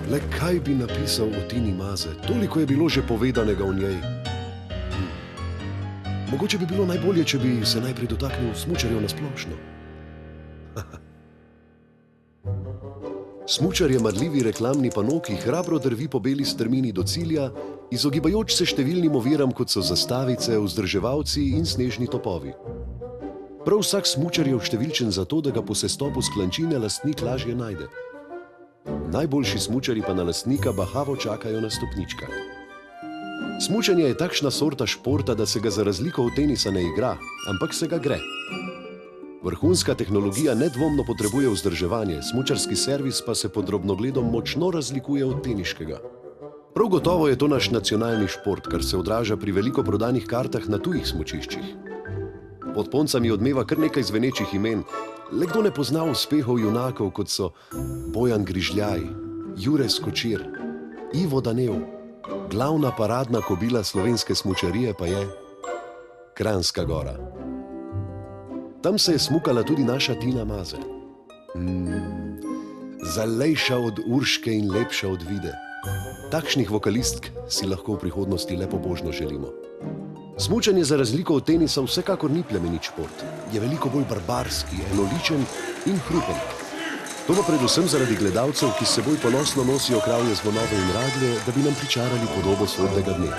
Le kaj bi napisal o Tini Maze? Toliko je bilo že povedanega o njej. Mogoče bi bilo najbolje, če bi se najprej dotaknil smučarjev na splošno. Smučar je marljivi reklamni pano, ki hrabro drvi po beli strmini do cilja, izogibajoč se številnim oviram, kot so zastavice, vzdrževalci in snežni topovi. Prav vsak smučar je vštevilčen zato, da ga po sestopu s klančine lastnik lažje najde. Najboljši smučarji pa na lastnika bahavo čakajo na stopničkah. Smučanje je takšna sorta športa, da se ga za razliko od tenisa ne igra, ampak se ga gre. Vrhunska tehnologija nedvomno potrebuje vzdrževanje, smučarski servis pa se pod drobnogledom močno razlikuje od teniškega. Prav gotovo je to naš nacionalni šport, kar se odraža pri veliko prodanih kartah na tujih smučiščih. Pod poncami odmeva kar nekaj zvenečih imen, le kdo ne pozna uspehov junakov, kot so Bojan Grižljaj, Jure Skočir, Ivo Danev, glavna paradna kobila slovenske smučarije pa je Kranjska Gora. Tam se je smukala tudi naša Tina Maze. Zalejša od Urške in lepša od Vide. Takšnih vokalistk si lahko v prihodnosti le pobožno želimo. Smučanje za razliko od tenisa vsekakor ni plemenit šport. Je veliko bolj barbarski, enoličen in hrupen. To pa predvsem zaradi gledalcev, ki s seboj ponosno nosijo kravje zvonove in raglje, da bi nam pričarali podobo sodnega dne.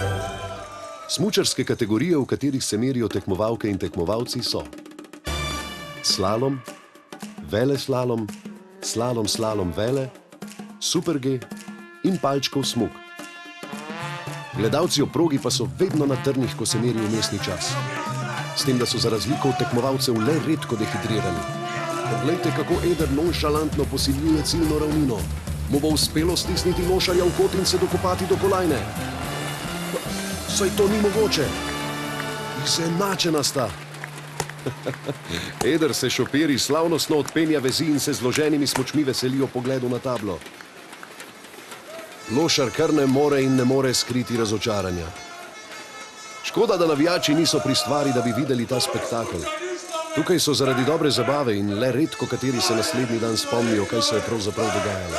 Smučarske kategorije, v katerih se merijo tekmovalke in tekmovalci, so slalom, veleslalom, slalom vele, super G in palčkov smuk. Gledalci ob progi pa so vedno na trnih, ko se meri vmesni čas. S tem, da so za razliko od tekmovalcev le redko dehidrirani. Poglejte, kako Eder nonšalantno posiljuje ciljno ravnino. Mu bo uspelo stisniti nošarja v kot in se dokopati do kolajne. Saj to ni mogoče. Izenačena sta. Eder se šopiri slavnostno odpenja vezi in se z zloženimi smučmi veselijo pogledu na tablo. Lošar kar ne more in ne more skriti razočaranja. Škoda, da navijači niso pri stvari, da bi videli ta spektakel. Tukaj so zaradi dobre zabave in le redko kateri se naslednji dan spomnijo, kaj se je pravzaprav dogajalo.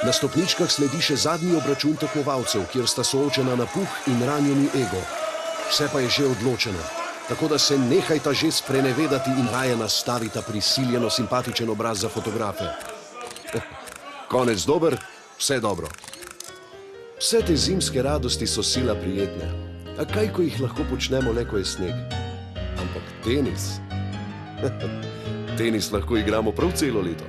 Na stopničkah sledi še zadnji obračun tekmovalcev, kjer sta soočena napuh in ranjeni ego. Vse pa je že odločeno, tako da se nehajta že sprenevedati in raje nastavita prisiljeno simpatičen obraz za fotografe. Konec dober, vse dobro. Vse te zimske radosti so sila prijetne. A kaj, ko jih lahko počnemo le, ko je sneg? Ampak tenis? Tenis lahko igramo prav celo leto.